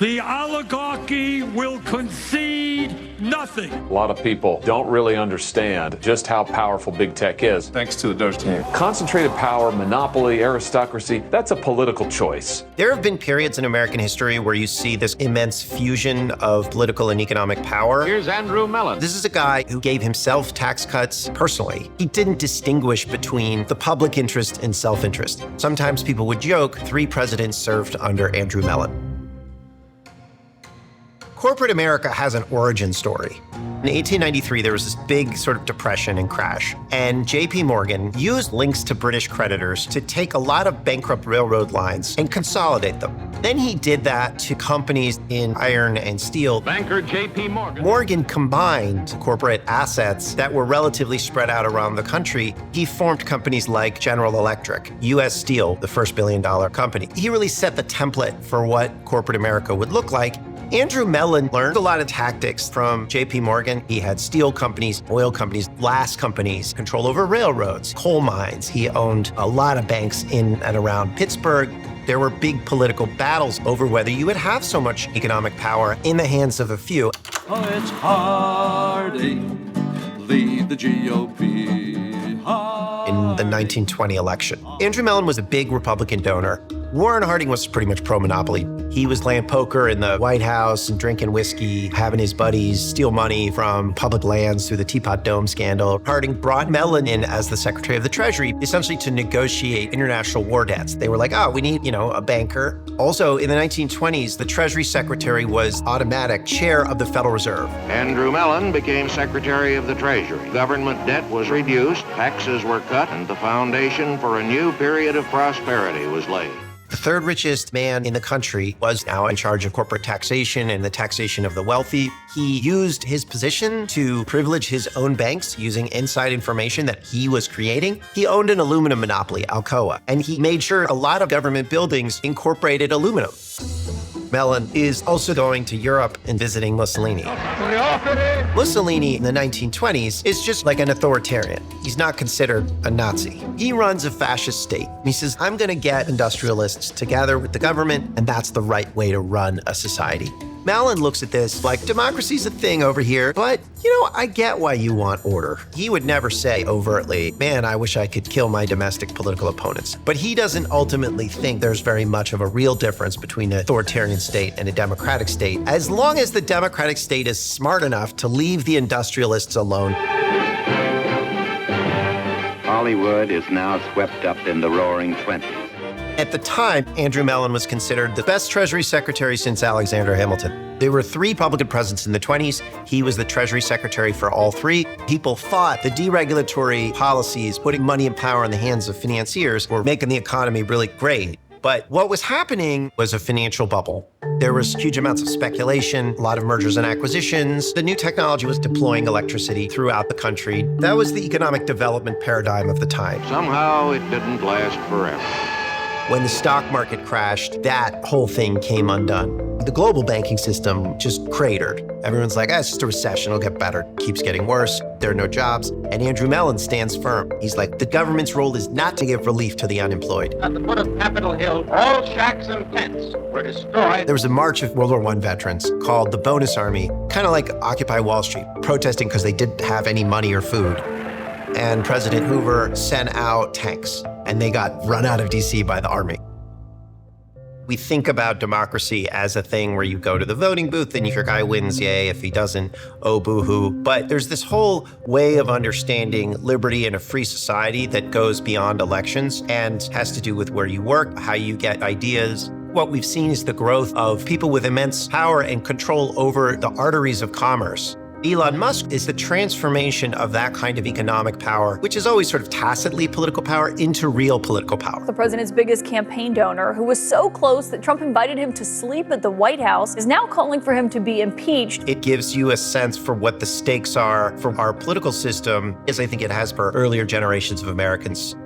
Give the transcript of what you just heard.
The oligarchy will concede nothing. A lot of people don't really understand just how powerful big tech is. Thanks to the Doge team. Concentrated power, monopoly, aristocracy, that's a political choice. There have been periods in American history where you see this immense fusion of political and economic power. Here's Andrew Mellon. This is a guy who gave himself tax cuts personally. He didn't distinguish between the public interest and self-interest. Sometimes people would joke 3 presidents served under Andrew Mellon. Corporate America has an origin story. In 1893, there was this big sort of depression and crash, and J.P. Morgan used links to British creditors to take a lot of bankrupt railroad lines and consolidate them. Then he did that to companies in iron and steel. Banker J.P. Morgan. Morgan combined corporate assets that were relatively spread out around the country. He formed companies like General Electric, U.S. Steel, the first billion-dollar company. He really set the template for what corporate America would look like. Andrew Mellon learned a lot of tactics from J.P. Morgan. He had steel companies, oil companies, glass companies, control over railroads, coal mines. He owned a lot of banks in and around Pittsburgh. There were big political battles over whether you would have so much economic power in the hands of a few. Oh, it's Harding, lead the GOP. In the 1920 election, Andrew Mellon was a big Republican donor. Warren Harding was pretty much pro-monopoly. He was playing poker in the White House and drinking whiskey, having his buddies steal money from public lands through the Teapot Dome scandal. Harding brought Mellon in as the Secretary of the Treasury, essentially to negotiate international war debts. They were like, oh, we need, a banker. Also, in the 1920s, the Treasury Secretary was automatic chair of the Federal Reserve. Andrew Mellon became Secretary of the Treasury. Government debt was reduced, taxes were cut, and the foundation for a new period of prosperity was laid. The third richest man in the country was now in charge of corporate taxation and the taxation of the wealthy. He used his position to privilege his own banks using inside information that he was creating. He owned an aluminum monopoly, Alcoa, and he made sure a lot of government buildings incorporated aluminum. Mellon is also going to Europe and visiting Mussolini. Mussolini in the 1920s is just like an authoritarian. He's not considered a Nazi. He runs a fascist state. He says, I'm going to get industrialists together with the government, and that's the right way to run a society. Mellon looks at this like democracy's a thing over here, but I get why you want order. He would never say overtly, man, I wish I could kill my domestic political opponents. But he doesn't ultimately think there's very much of a real difference between an authoritarian state and a democratic state, as long as the democratic state is smart enough to leave the industrialists alone. Hollywood is now swept up in the roaring 20s. At the time, Andrew Mellon was considered the best Treasury Secretary since Alexander Hamilton. There were 3 Republican presidents in the 20s. He was the Treasury Secretary for all 3. People thought the deregulatory policies, putting money and power in the hands of financiers, were making the economy really great. But what was happening was a financial bubble. There was huge amounts of speculation, a lot of mergers and acquisitions. The new technology was deploying electricity throughout the country. That was the economic development paradigm of the time. Somehow it didn't last forever. When the stock market crashed, that whole thing came undone. The global banking system just cratered. Everyone's like, it's just a recession, it'll get better. Keeps getting worse, there are no jobs. And Andrew Mellon stands firm. He's like, the government's role is not to give relief to the unemployed. At the foot of Capitol Hill, all shacks and tents were destroyed. There was a march of World War I veterans called the Bonus Army, kind of like Occupy Wall Street, protesting because they didn't have any money or food. And President Hoover sent out tanks, and they got run out of DC by the army. We think about democracy as a thing where you go to the voting booth and if your guy wins, yay. If he doesn't, oh, boo-hoo. But there's this whole way of understanding liberty in a free society that goes beyond elections and has to do with where you work, how you get ideas. What we've seen is the growth of people with immense power and control over the arteries of commerce. Elon Musk is the transformation of that kind of economic power, which is always sort of tacitly political power, into real political power. The president's biggest campaign donor, who was so close that Trump invited him to sleep at the White House, is now calling for him to be impeached. It gives you a sense for what the stakes are for our political system, as I think it has for earlier generations of Americans.